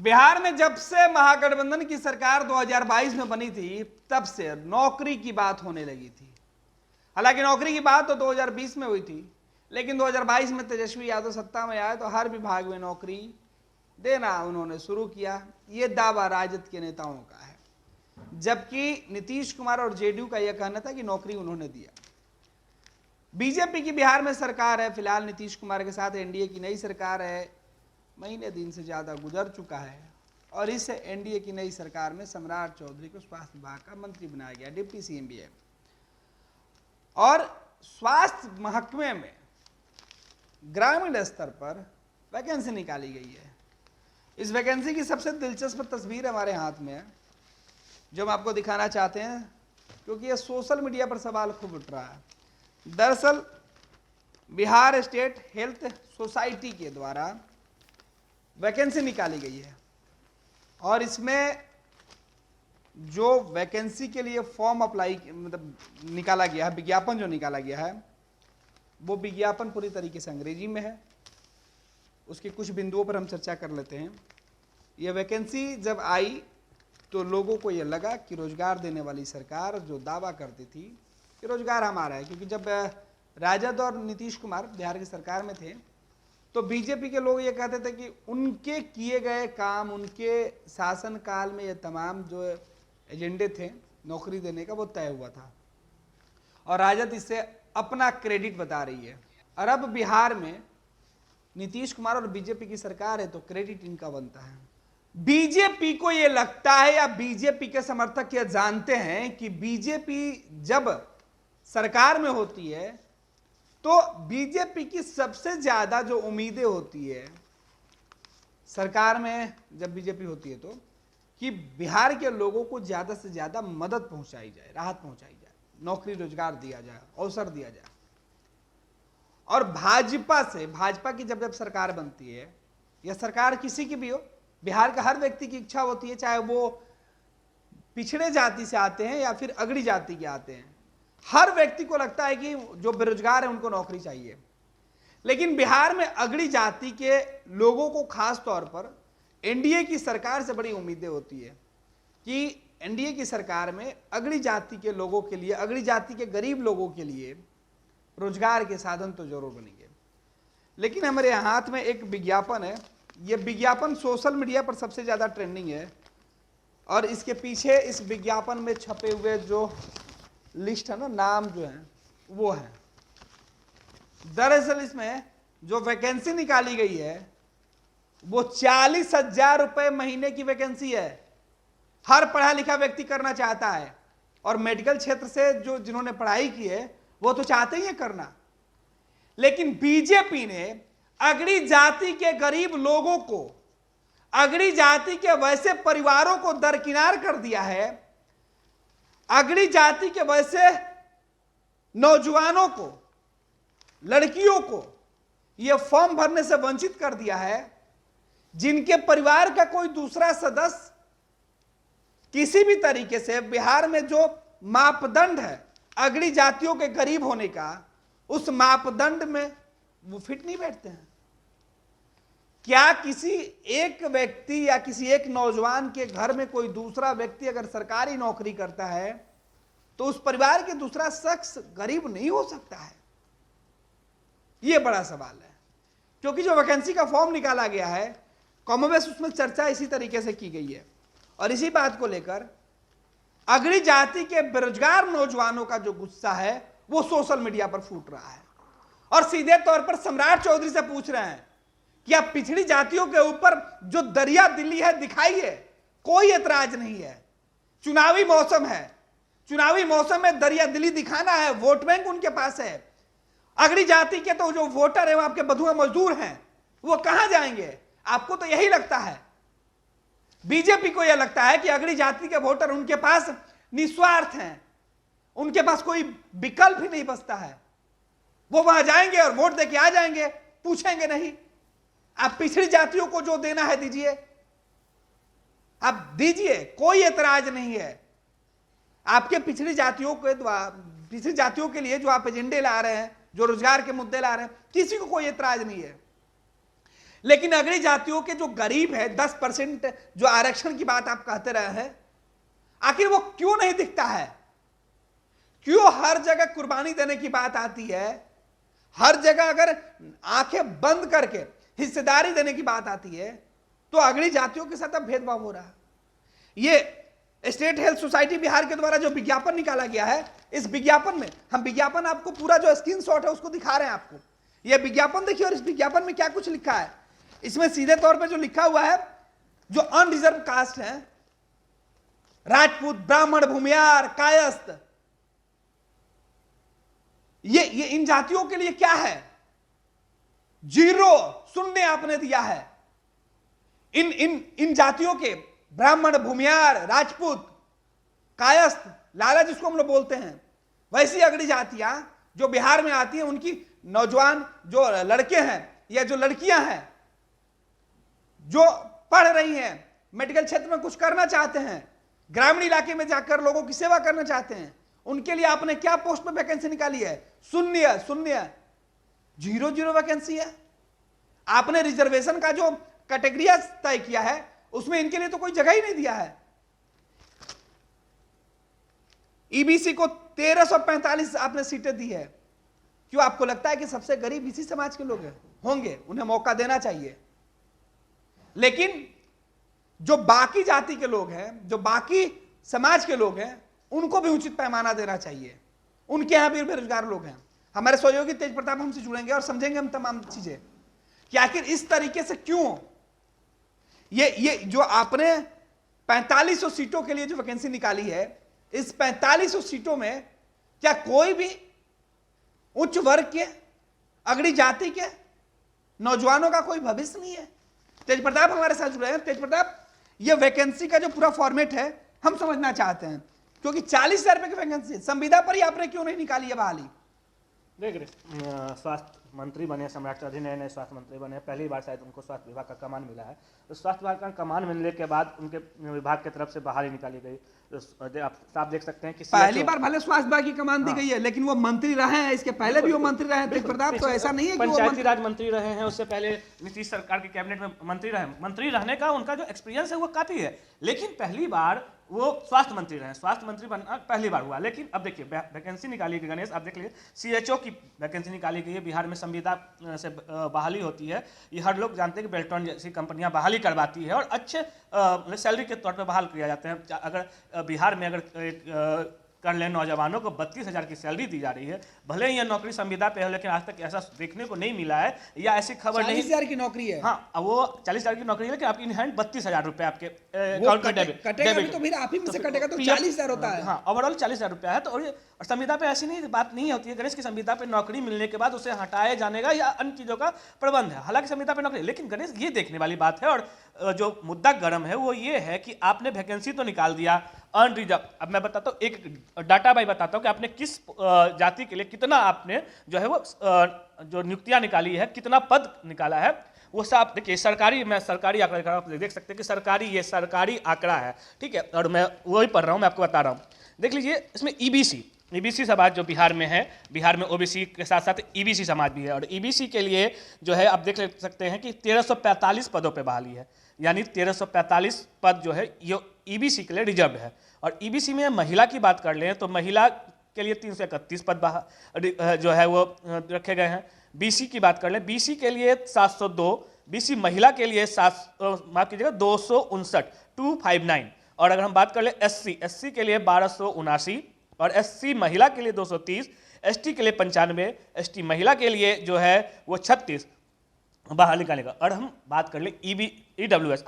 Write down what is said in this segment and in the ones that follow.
बिहार में जब से महागठबंधन की सरकार 2022 में बनी थी तब से नौकरी की बात होने लगी थी। हालांकि नौकरी की बात तो 2020 में हुई थी, लेकिन 2022 में तेजस्वी यादव सत्ता में आए तो हर विभाग में नौकरी देना उन्होंने शुरू किया। ये दावा राजद के नेताओं का है, जबकि नीतीश कुमार और जेडीयू का यह कहना था कि नौकरी उन्होंने दिया। बीजेपी की बिहार में सरकार है, फिलहाल नीतीश कुमार के साथ एनडीए की नई सरकार है। महीने दिन से ज्यादा गुजर चुका है और इस एनडीए की नई सरकार में सम्राट चौधरी को स्वास्थ्य विभाग का मंत्री बनाया गया, डिप्टी सीएम भी है। और स्वास्थ्य महकमे में ग्रामीण स्तर पर वैकेंसी निकाली गई है। इस वैकेंसी की सबसे दिलचस्प तस्वीर हमारे हाथ में है, जो हम आपको दिखाना चाहते हैं, क्योंकि यह सोशल मीडिया पर सवाल खूब उठ रहा है। दरअसल बिहार स्टेट हेल्थ सोसाइटी के द्वारा वैकेंसी निकाली गई है और इसमें जो वैकेंसी के लिए फॉर्म अप्लाई मतलब निकाला गया है, विज्ञापन जो निकाला गया है, वो विज्ञापन पूरी तरीके से अंग्रेजी में है। उसके कुछ बिंदुओं पर हम चर्चा कर लेते हैं। यह वैकेंसी जब आई तो लोगों को यह लगा कि रोजगार देने वाली सरकार जो दावा करती थी कि रोजगार हमारा है, क्योंकि जब राजद और नीतीश कुमार बिहार की सरकार में थे तो बीजेपी के लोग ये कहते थे कि उनके किए गए काम, उनके शासनकाल में ये तमाम जो एजेंडे थे नौकरी देने का, वो तय हुआ था और राजद इससे अपना क्रेडिट बता रही है। और अब बिहार में नीतीश कुमार और बीजेपी की सरकार है तो क्रेडिट इनका बनता है। बीजेपी को यह लगता है या बीजेपी के समर्थक यह जानते हैं कि बीजेपी जब सरकार में होती है तो बीजेपी की सबसे ज्यादा जो उम्मीदें होती है सरकार में, जब बीजेपी होती है तो, कि बिहार के लोगों को ज्यादा से ज्यादा मदद पहुंचाई जाए, राहत पहुंचाई जाए, नौकरी रोजगार दिया जाए, अवसर दिया जाए। और भाजपा की जब सरकार बनती है, यह सरकार किसी की भी हो, बिहार का हर व्यक्ति की इच्छा होती है, चाहे वो पिछड़े जाति से आते हैं या फिर अगड़ी जाति के आते हैं, हर व्यक्ति को लगता है कि जो बेरोजगार है उनको नौकरी चाहिए। लेकिन बिहार में अगड़ी जाति के लोगों को खास तौर पर एनडीए की सरकार से बड़ी उम्मीदें होती है कि एनडीए की सरकार में अगड़ी जाति के लोगों के लिए, अगड़ी जाति के गरीब लोगों के लिए रोजगार के साधन तो जरूर बनेंगे। लेकिन हमारे हाथ में एक विज्ञापन है, यह विज्ञापन सोशल मीडिया पर सबसे ज्यादा ट्रेंडिंग है और इसके पीछे इस विज्ञापन में छपे हुए जो लिस्ट है ना, नाम जो है वो है। दरअसल इसमें जो वैकेंसी निकाली गई है वो 40,000 रुपए महीने की वैकेंसी है। हर पढ़ा लिखा व्यक्ति करना चाहता है और मेडिकल क्षेत्र से जो जिन्होंने पढ़ाई की है वो तो चाहते ही है करना। लेकिन बीजेपी ने अगड़ी जाति के गरीब लोगों को, अगड़ी जाति के वैसे परिवारों को दरकिनार कर दिया है, अगड़ी जाति के वैसे नौजवानों को, लड़कियों को यह फॉर्म भरने से वंचित कर दिया है, जिनके परिवार का कोई दूसरा सदस्य किसी भी तरीके से बिहार में जो मापदंड है अगड़ी जातियों के गरीब होने का, उस मापदंड में वो फिट नहीं बैठते हैं। क्या किसी एक व्यक्ति या किसी एक नौजवान के घर में कोई दूसरा व्यक्ति अगर सरकारी नौकरी करता है तो उस परिवार के दूसरा शख्स गरीब नहीं हो सकता है? यह बड़ा सवाल है, क्योंकि जो वैकेंसी का फॉर्म निकाला गया है कॉमनवेल्थ, उसमें चर्चा इसी तरीके से की गई है और इसी बात को लेकर अगड़ी जाति के बेरोजगार नौजवानों का जो गुस्सा है वो सोशल मीडिया पर फूट रहा है और सीधे तौर पर सम्राट चौधरी से पूछ रहे हैं कि आप पिछड़ी जातियों के ऊपर जो दरिया दिली है दिखाइए, कोई एतराज नहीं है। चुनावी मौसम है, चुनावी मौसम में दरिया दिली दिखाना है, वोट बैंक उनके पास है। अगड़ी जाति के तो जो वोटर है वो आपके बंधुआ मजदूर हैं, वो कहां जाएंगे? आपको तो यही लगता है, बीजेपी को यह लगता है कि अगड़ी जाति के वोटर उनके पास निस्वार्थ हैं, उनके पास कोई विकल्प ही नहीं बचता है, वो वहां जाएंगे और वोट देके आ जाएंगे, पूछेंगे नहीं। आप पिछड़ी जातियों को जो देना है दीजिए, आप दीजिए, कोई एतराज नहीं है। आपके पिछड़ी जातियों के लिए जो आप एजेंडे ला रहे हैं, जो रोजगार के मुद्दे ला रहे हैं, किसी को कोई एतराज नहीं है। लेकिन अगड़ी जातियों के जो गरीब है 10% जो आरक्षण की बात आप कहते रहे हैं, आखिर वो क्यों नहीं दिखता है? क्यों हर जगह कुर्बानी देने की बात आती है? हर जगह अगर आंखें बंद करके हिस्सेदारी देने की बात आती है तो अगड़ी जातियों के साथ अब भेदभाव हो रहा है। ये स्टेट हेल्थ सोसाइटी बिहार के द्वारा जो विज्ञापन निकाला गया है, इस विज्ञापन में हम विज्ञापन आपको पूरा जो स्क्रीनशॉट है उसको दिखा रहे हैं आपको। यह विज्ञापन देखिए और इस विज्ञापन में क्या कुछ लिखा है। इसमें सीधे तौर पे जो लिखा हुआ है, जो अनरिजर्व कास्ट है, राजपूत, ब्राह्मण, भूमियार, कायस्थ, ये इन जातियों के लिए क्या है? 0 शून्य आपने दिया है। इन जातियों के ब्राह्मण, भूमियार, राजपूत, कायस्थ, लाला जिसको हम लोग बोलते हैं, वैसी अगड़ी जातियां जो बिहार में आती हैं, उनकी नौजवान जो लड़के हैं या जो लड़कियां हैं जो पढ़ रही हैं, मेडिकल क्षेत्र में कुछ करना चाहते हैं, ग्रामीण इलाके में जाकर लोगों की सेवा करना चाहते हैं, उनके लिए आपने क्या पोस्ट में वैकेंसी निकाली है? शून्य, 0 वैकेंसी है। आपने रिजर्वेशन का जो कैटेगरिया तय किया है उसमें इनके लिए तो कोई जगह ही नहीं दिया है। ईबीसी को 1345 आपने सीटें दी है। क्यों आपको लगता है कि सबसे गरीब इसी समाज के लोग होंगे? उन्हें मौका देना चाहिए। लेकिन जो बाकी जाति के लोग हैं, जो बाकी समाज के लोग हैं, उनको भी उचित पैमाना देना चाहिए। उनके यहां भी बेरोजगार लोग हैं। हमारे सहयोगी तेज प्रताप हमसे जुड़ेंगे और समझेंगे हम तमाम चीजें कि आखिर इस तरीके से क्यों ये जो आपने 4500 सीटों के लिए जो वैकेंसी निकाली है, इस 4500 सीटों में क्या कोई भी उच्च वर्ग के, अगड़ी जाति के नौजवानों का कोई भविष्य नहीं है? तेज प्रताप हमारे साथ जुड़े हैं। तेज प्रताप, ये वैकेंसी का जो पूरा फॉर्मेट है हम समझना चाहते हैं, क्योंकि 40,000 रुपए की वैकेंसी संविदा पर ही आपने क्यों नहीं निकाली है बहाली? देख रहे, स्वास्थ्य मंत्री बने सम्राट चौधरी, नए स्वास्थ्य मंत्री बने, पहली बार शायद उनको स्वास्थ्य विभाग का कमान मिला है। तो स्वास्थ्य विभाग का कमान मिलने के बाद उनके विभाग की तरफ से बहाली निकाली गई। तो आप साफ देख सकते हैं कि पहली बार भले स्वास्थ्य विभाग की कमान दी गई है, लेकिन वो मंत्री रहे हैं, इसके पहले भी वो मंत्री रहे हैं। तेज प्रताप, तो ऐसा नहीं है कि पंचायती राज मंत्री रहे हैं, उससे पहले नीतीश सरकार की कैबिनेट में मंत्री रहे। मंत्री रहने का उनका जो एक्सपीरियंस है वो काफी है, लेकिन पहली बार वो स्वास्थ्य मंत्री रहे। स्वास्थ्य मंत्री बनना पहली बार हुआ। लेकिन अब देखिए वैकेंसी निकाली गई गणेश, आप देख लीजिए सीएचओ की वैकेंसी निकाली गई है। बिहार में संविदा से बहाली होती है, ये हर लोग जानते हैं कि बेल्टॉन जैसी कंपनियां बहाली करवाती है और अच्छे सैलरी के तौर पर बहाल किया जाते हैं। अगर बिहार में अगर कर लें नौजवानों को 32,000 की सैलरी दी जा रही है, भले ही यह नौकरी संविदा पे है, लेकिन आज तक ऐसा देखने को नहीं मिला है या ऐसी खबर नहीं। 40,000 की नौकरी है। हाँ, वो 40,000 की नौकरी है, लेकिन आपकी इन हैंड 32,000 रुपए आपके अकाउंट में कटेगा भी तो फिर आप ही में से कटेगा तो 40,000 होता है। हाँ, ओवरऑल 40,000 रुपया है। तो और संविदा पे ऐसी नहीं बात नहीं होती है गणेश की संविदा पे नौकरी मिलने के बाद उसे हटाए जाने का या अन्य चीजों का प्रबंध है। हालांकि संविदा पे नौकरी, लेकिन गणेश ये देखने वाली बात है और जो मुद्दा गर्म है वो ये है कि आपने वैकेंसी तो निकाल दिया अनरिजर्व। अब मैं बताता हूँ, एक डाटा भाई बताता हूँ कि आपने किस जाति के लिए कितना आपने जो है वो जो नियुक्तियां निकाली है, कितना पद निकाला है, वो सब देखिए। सरकारी, मैं सरकारी आंकड़ा दिखा रहा हूँ, आप देख सकते हैं कि सरकारी, ये सरकारी आंकड़ा है, ठीक है, और मैं वही पढ़ रहा हूँ, मैं आपको बता रहा हूँ। देख लीजिए, इसमें ईबीसी समाज जो बिहार में है, बिहार में ओबीसी के साथ साथ ईबीसी समाज भी है, और ईबीसी के लिए जो है आप देख सकते हैं कि 1345 पदों पे बहाली है, यानी 1345 पद जो है ये ईबीसी के लिए रिजर्व है। और ईबीसी में महिला की बात कर लें तो महिला के लिए 331 पद जो है वो रखे गए हैं। बीसी की बात कर लें, बीसी के लिए 702, बीसी महिला के लिए माफ कीजिएगा 259, 259। और अगर हम बात कर लें एससी के लिए 1279 और एससी महिला के लिए 230, एसटी के लिए 95, एसटी महिला के लिए जो है वो 36 बाहर निकालेगा। और हम बात कर ले ईडब्ल्यूएस,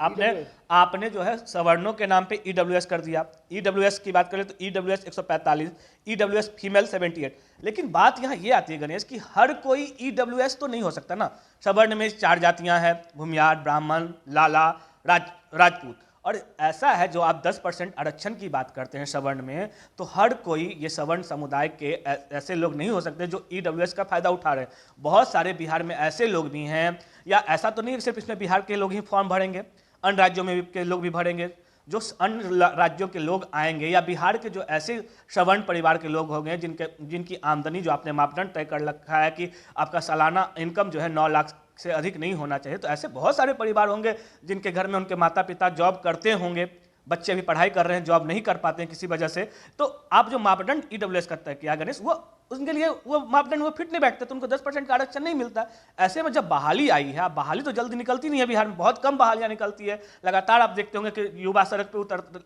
आपने जो है सवर्णों के नाम पे ईडब्ल्यूएस कर दिया। ईडब्ल्यूएस की बात करें तो ईडब्ल्यूएस 145, ईडब्ल्यूएस फीमेल 78। लेकिन बात यहाँ ये आती है गणेश कि हर कोई ईडब्ल्यूएस तो नहीं हो सकता ना। सवर्ण में 4 जातियां हैं, भूमियार, ब्राह्मण, लाला, राजपूत। और ऐसा है जो आप 10% आरक्षण की बात करते हैं सवर्ण में, तो हर कोई ये सवर्ण समुदाय के ऐसे लोग नहीं हो सकते जो ईडब्ल्यूएस का फायदा उठा रहे हैं। बहुत सारे बिहार में ऐसे लोग भी हैं, या ऐसा तो नहीं कि सिर्फ इसमें बिहार के लोग ही फॉर्म भरेंगे, अन्य राज्यों में के लोग भी भरेंगे। जो अन्य राज्यों के लोग आएंगे या बिहार के जो ऐसे सवर्ण परिवार के लोग होंगे जिनकी आमदनी, जो आपने मापदंड तय कर रखा है कि आपका सालाना इनकम जो है 9 लाख से अधिक नहीं होना चाहिए। तो ऐसे बहुत सारे परिवार होंगे जिनके घर में उनके माता पिता जॉब करते होंगे, बच्चे अभी पढ़ाई कर रहे हैं, जॉब नहीं कर पाते हैं किसी वजह से। तो आप जो मापदंड ईडब्ल्यूएस का तय किया गणेश, वो उनके लिए वो मापदंड वो फिट नहीं बैठते, तो उनको 10% का आरक्षण नहीं मिलता। ऐसे में जब बहाली आई है, बहाली तो जल्दी निकलती नहीं है बिहार में, बहुत कम बहालियां निकलती है। लगातार आप देखते होंगे कि युवा सड़क पे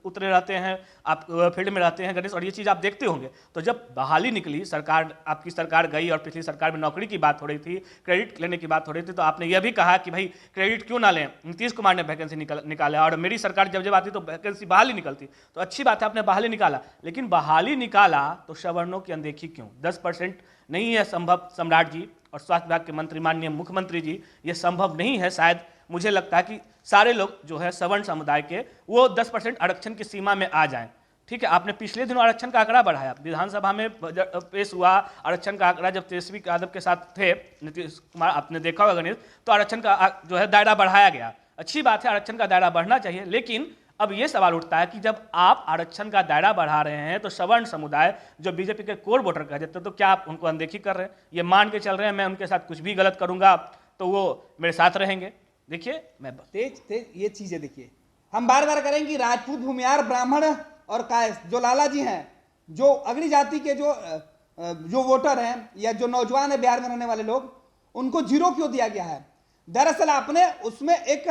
उतरे रहते हैं, आप फील्ड में रहते हैं गणेश, और ये चीज़ आप देखते होंगे। तो जब बहाली निकली, सरकार आपकी सरकार गई और पिछली सरकार में नौकरी की बात हो रही थी, क्रेडिट लेने की बात हो रही थी, तो आपने यह भी कहा कि भाई क्रेडिट क्यों ना लें। नीतीश कुमार ने वैकेंसी निकाला और मेरी सरकार जब आती तो वैकेंसी बहाली निकलती। तो अच्छी बात है, आपने बहाली निकाला, लेकिन बहाली निकाला तो सवर्णों की अनदेखी क्यों? 10% नहीं है संभव सम्राट जी और स्वास्थ्य विभाग के मंत्री माननीय मुख्यमंत्री जी, ये संभव नहीं है। शायद मुझे लगता है कि सारे लोग जो है सवर्ण समुदाय के वो 10% आरक्षण की सीमा में आ जाएं। ठीक है, आपने पिछले दिनों आरक्षण का आंकड़ा बढ़ाया, विधानसभा में पेश हुआ आरक्षण का आंकड़ा, जब तेजस्वी यादव के साथ थे नीतीश कुमार, आपने देखा होगा गणेश, तो आरक्षण का जो है दायरा बढ़ाया गया। अच्छी बात है, आरक्षण का दायरा बढ़ना चाहिए, लेकिन अब यह सवाल उठता है कि जब आप आरक्षण का दायरा बढ़ा रहे हैं तो सवर्ण समुदाय जो बीजेपी के कोर वोटर कह जाते हैं, तो क्या आप उनको अनदेखी कर रहे हैं? ये मान के चल रहे हैं मैं उनके साथ कुछ भी गलत करूंगा तो वो मेरे साथ रहेंगे? देखिए मैं तेज ये चीजें देखिए, हम बार बार करेंगे कि राजपूत, भूमियार, ब्राह्मण और कायस्थ जो लाला जी हैं, जो अग्नि जाति के जो वोटर हैं या जो नौजवान है बिहार में रहने वाले लोग, उनको जीरो क्यों दिया गया है? दरअसल आपने उसमें एक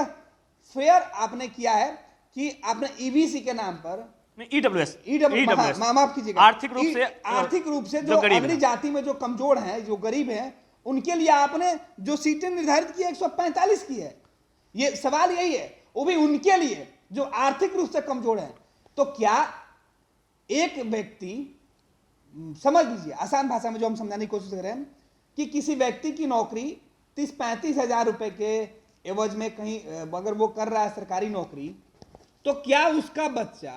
फेयर आपने किया है कि आपने ईबीसी के नाम पर ईडब्ल्यूएस माफ कीजिएगा, आर्थिक रूप से जो अग्नि जाति में जो कमजोर हैं, जो गरीब हैं, उनके लिए आपने जो सीटें निर्धारित की 145 की है। ये सवाल यही है, वो भी उनके लिए जो आर्थिक रूप से कमजोर है। तो क्या एक व्यक्ति, समझ लीजिए आसान भाषा में जो हम समझाने की कोशिश कर रहे हैं, कि किसी व्यक्ति की नौकरी 30-35 हजार रुपए के एवज में कहीं अगर वो कर रहा है सरकारी नौकरी, तो क्या उसका बच्चा,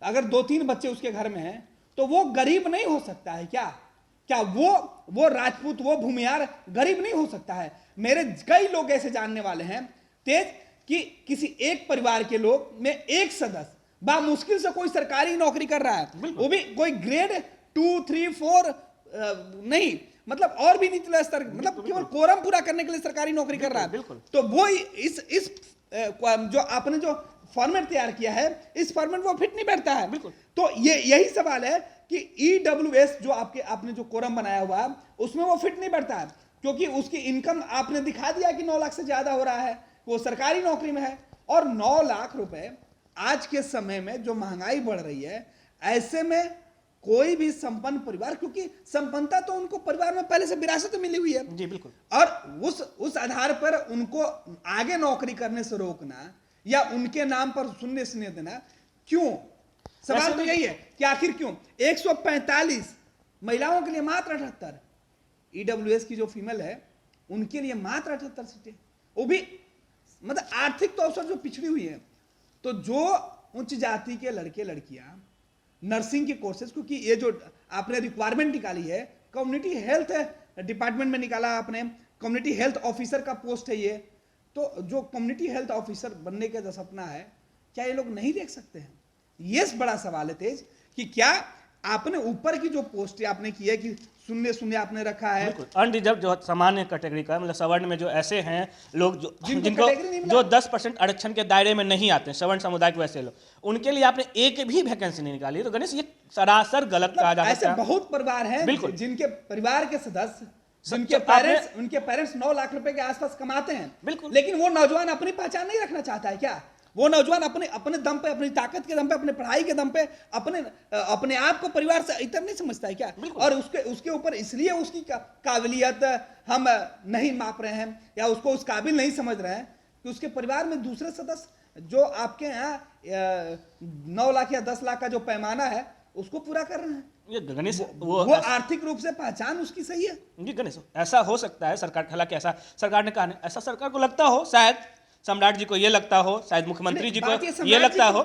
अगर 2-3 बच्चे उसके घर में हैं, तो वो गरीब नहीं हो सकता है? क्या वो राजपूत, वो भूमियार गरीब नहीं हो सकता है? मेरे कई लोग ऐसे जानने वाले हैं तेज, कि किसी एक परिवार के लोग में एक सदस्य बा मुश्किल से कोई सरकारी नौकरी कर रहा है, वो भी कोई ग्रेड 2, 3, 4 नहीं, मतलब और भी निचला स्तर, मतलब केवल कोरम पूरा करने के लिए सरकारी नौकरी कर रहा है। तो वो इस जो आपने जो फॉर्मेट तैयार किया है, इस फॉर्मेट वो फिट नहीं बैठता है। बिल्कुल। तो यही सवाल है कि ईडब्ल्यूएस जो आपने जो कोरम बनाया हुआ है, उसमें वो फिट नहीं बैठता है, क्योंकि उसकी इनकम आपने दिखा दिया कि 9 लाख से ज्यादा हो रहा है, वो सरकारी नौकरी में है। और 9 लाख रुपए आज के समय में जो महंगाई बढ़ रही है, ऐसे में कोई भी संपन्न परिवार, क्योंकि संपन्नता तो उनको परिवार में पहले से विरासत में मिली हुई है जी, बिल्कुल, और उस आधार पर उनको आगे नौकरी करने से रोकना या उनके नाम पर शून्य स्नेह देना क्यों? सवाल तो यही है कि आखिर क्यों 145 महिलाओं के लिए मात्र 78, ईडब्ल्यूएस की जो फीमेल है उनके लिए मात्र 78 सीटें, वो भी मतलब आर्थिक तौर से जो पिछड़ी हुई है। तो जो उच्च जाति के लड़के लड़कियां नर्सिंग के कोर्सेज, क्योंकि ये जो आपने रिक्वायरमेंट निकाली है, कम्युनिटी हेल्थ डिपार्टमेंट में निकाला आपने, कम्युनिटी हेल्थ ऑफिसर का पोस्ट है ये, तो जो कम्युनिटी हेल्थ ऑफिसर बनने का जो सपना है, क्या ये लोग नहीं देख सकते हैं? ये बड़ा सवाल है तेज, कि क्या आपने ऊपर की जो पोस्ट आपने की है कि शून्य शून्य आपने रखा है, अनरिजर्व जो सामान्य कैटेगरी का, मतलब सवर्ण में जो ऐसे हैं लोग जिनको जो 10% आरक्षण के दायरे में नहीं आते हैं, सवर्ण समुदाय के वैसे लोग, उनके लिए आपने एक भी वैकेंसी नहीं निकाली। तो गणेश ये सरासर गलत कहा जा सकता है। ऐसे बहुत परिवार हैं जिनके परिवार के सदस्य, उनके पेरेंट्स 9 लाख रुपए के आसपास कमाते हैं, बिल्कुल, लेकिन वो नौजवान अपनी पहचान नहीं रखना चाहता है क्या? वो नौजवान अपने दम पे, अपनी ताकत के दम पे, अपने पढ़ाई के दम पे अपने आप को परिवार से इतर नहीं समझता है क्या? और उसके ऊपर इसलिए उसकी काबिलियत हम नहीं माप रहे हैं या उसको उस काबिल नहीं समझ रहे हैं कि उसके परिवार में दूसरे सदस्य जो आपके यहाँ 9 लाख या 10 लाख का जो पैमाना है उसको पूरा कर रहे हैं। ये गणेश वो आर्थिक रूप से पहचान उसकी सही है। जी गणेश, ऐसा हो सकता है सरकार, हालांकि ऐसा सरकार ने कहा नहीं, ऐसा सरकार को लगता हो, शायद सम्राट जी को ये लगता हो, शायद मुख्यमंत्री जी को ये लगता हो।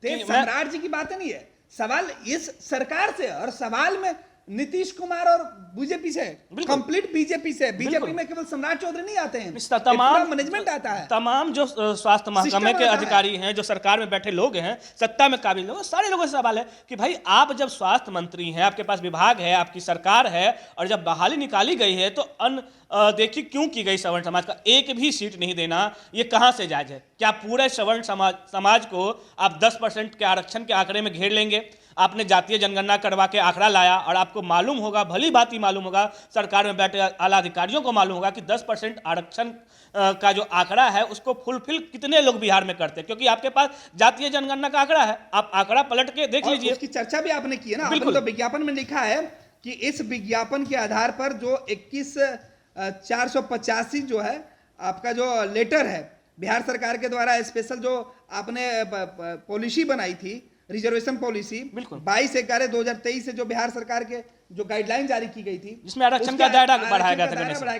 सम्राट जी की बात नहीं है, सवाल इस सरकार से, और सवाल में नीतीश कुमार और बीजेपी से, कंप्लीट बीजेपी से, बीजेपी में केवल सम्राट चौधरी नहीं आते हैं, तमाम मैनेजमेंट आता है, तमाम जो स्वास्थ्य महकमे के अधिकारी हैं, जो सरकार में बैठे लोग हैं, सत्ता में काबिल लोग, सारे लोगों से सवाल है कि भाई आप जब स्वास्थ्य मंत्री हैं, आपके पास विभाग है, आपकी सरकार है, और जब बहाली निकाली गई है तो देखिए क्यों की गई सवर्ण समाज का एक भी सीट नहीं देना, ये कहाँ से जायज है? क्या पूरे सवर्ण समाज को आप 10% के आरक्षण के आंकड़े में घेर लेंगे? आपने जातीय जनगणना करवा के आंकड़ा लाया और आपको मालूम होगा, भली भांति मालूम होगा, सरकार में बैठे आला अधिकारियों को मालूम होगा कि 10% आरक्षण का जो आंकड़ा है उसको फुलफिल कितने लोग बिहार में करते हैं, क्योंकि आपके पास जातीय जनगणना का आंकड़ा है। आप आंकड़ा पलट के देख लीजिए। उसकी चर्चा भी आपने की है ना। बिल्कुल। तो विज्ञापन में लिखा है कि इस विज्ञापन के आधार पर जो 21,485 जो है आपका जो लेटर है बिहार सरकार के द्वारा, स्पेशल जो आपने पॉलिसी बनाई थी, रिजर्वेशन पॉलिसी, बिल्कुल 22/11/2023 से जो बिहार सरकार के जो गाइडलाइन जारी की गई थी, जिसमें आरक्षण का दायरा बढ़ाया गया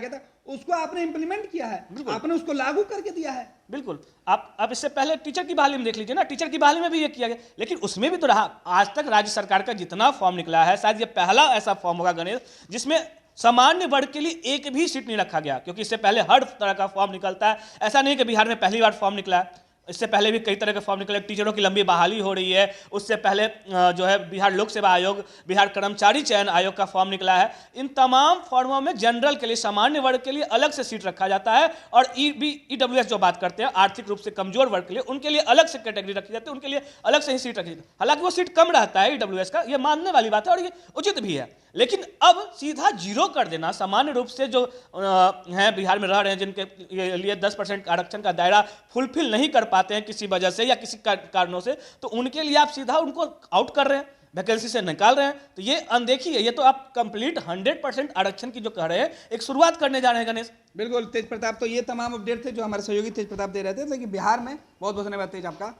था, उसको आपने इंप्लीमेंट किया है, आपने उसको लागू करके दिया है। बिल्कुल। आप इससे पहले टीचर की बहाली में देख लीजिए ना, टीचर की बहाली में भी ये किया गया, लेकिन उसमें भी तो रहा। आज तक राज्य सरकार का जितना फॉर्म निकला है, शायद ये पहला ऐसा फॉर्म होगा गणेश जिसमें सामान्य वर्ग के लिए एक भी सीट नहीं रखा गया, क्योंकि इससे पहले हर तरह का फॉर्म निकलता है। ऐसा नहीं कि बिहार में पहली बार फॉर्म निकला है, इससे पहले भी कई तरह के फॉर्म निकले। टीचरों की लंबी बहाली हो रही है, उससे पहले जो है बिहार लोक सेवा आयोग, बिहार कर्मचारी चयन आयोग का फॉर्म निकला है। इन तमाम फॉर्मों में जनरल के लिए, सामान्य वर्ग के लिए अलग से सीट रखा जाता है, और ईडब्ल्यूएस जो बात करते हैं आर्थिक रूप से कमजोर वर्ग के लिए, उनके लिए अलग से कैटेगरी रखी जाती है, उनके लिए अलग से ही सीट रखी जाती है। हालांकि वो सीट कम रहता है ईडब्ल्यूएस का, ये मानने वाली बात है और ये उचित भी है, लेकिन अब सीधा जीरो कर देना, सामान्य रूप से जो हैं बिहार में रह रहे हैं, जिनके लिए 10% आरक्षण का दायरा फुलफिल नहीं कर पाते हैं किसी वजह से या किसी कारणों से, तो उनके लिए आप सीधा उनको आउट कर रहे हैं, वैकेंसी से निकाल रहे हैं। तो ये अनदेखी है। ये तो आप कंप्लीट 100% आरक्षण की जो कह रहे हैं एक शुरुआत करने जा रहे हैं गणेश। बिल्कुल तेज प्रताप, तो ये तमाम अपडेट थे जो हमारे सहयोगी तेज प्रताप दे रहे थे। लेकिन बिहार में बहुत बहुत धन्यवाद तेज आपका।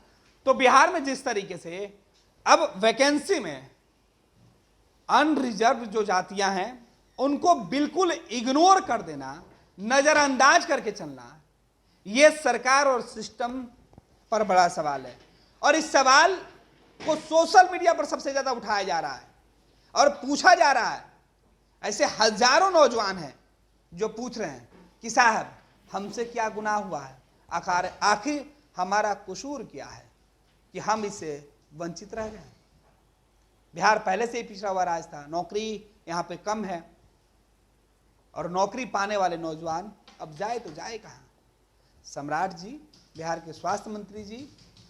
तो बिहार में जिस तरीके से अब वैकेंसी में अनरिजर्व जो जातियां हैं उनको बिल्कुल इग्नोर कर देना, नजरअंदाज करके चलना, यह सरकार और सिस्टम पर बड़ा सवाल है। और इस सवाल को सोशल मीडिया पर सबसे ज्यादा उठाया जा रहा है और पूछा जा रहा है। ऐसे हजारों नौजवान हैं जो पूछ रहे हैं कि साहब हमसे क्या गुनाह हुआ है, आखिर हमारा कसूर क्या है कि हम इससे वंचित रह गए। बिहार पहले से ही पिछड़ा हुआ राज्य था, नौकरी यहाँ पे कम है, और नौकरी पाने वाले नौजवान अब जाए तो जाए कहाँ। सम्राट जी, बिहार के स्वास्थ्य मंत्री जी,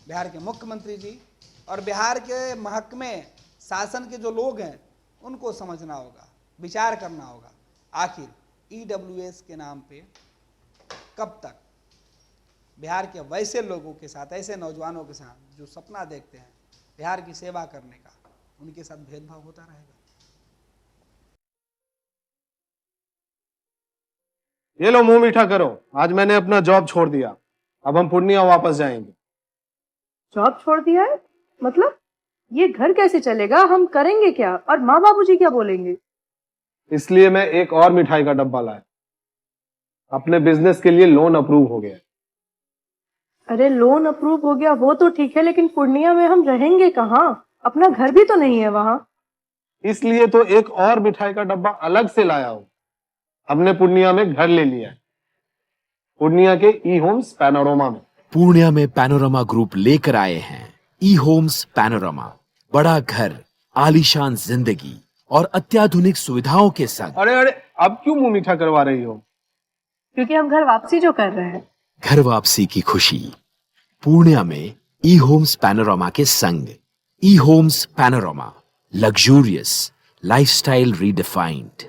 बिहार के मुख्यमंत्री जी और बिहार के महकमे शासन के जो लोग हैं उनको समझना होगा, विचार करना होगा, आखिर ईडब्ल्यूएस के नाम पे कब तक बिहार के वैसे लोगों के साथ, ऐसे नौजवानों के साथ जो सपना देखते हैं बिहार की सेवा करने का, उनके साथ भेदभाव होता रहेगा। ये लो मुंह मीठा करो, आज मैंने अपना जॉब छोड़ दिया, अब हम पूर्णिया वापस जाएंगे। जॉब छोड़ दिया है? मतलब ये घर कैसे चलेगा, हम करेंगे क्या, और माँ बाबूजी क्या बोलेंगे? इसलिए मैं एक और मिठाई का डब्बा लाया, अपने बिजनेस के लिए लोन अप्रूव हो गया। अरे लोन अप्रूव हो गया वो तो ठीक है, लेकिन पूर्णिया में हम रहेंगे कहाँ? अपना घर भी तो नहीं है वहां। इसलिए तो एक और मिठाई का डब्बा अलग से लाया हूं। हमने पूर्णिया में घर ले लिया है, पूर्णिया के ई होम्स पैनोरमा में। पूर्णिया में पैनोरमा ग्रुप लेकर आए हैं ई होम्स पैनोरमा, बड़ा घर, आलीशान जिंदगी और अत्याधुनिक सुविधाओं के संग। अरे अब क्यों मुंह मीठा करवा रही हो? क्योंकि हम घर वापसी जो कर रहे हैं। घर वापसी की खुशी पूर्णिया में ई होम्स पैनोरमा के संग। E homes panorama, luxurious lifestyle redefined.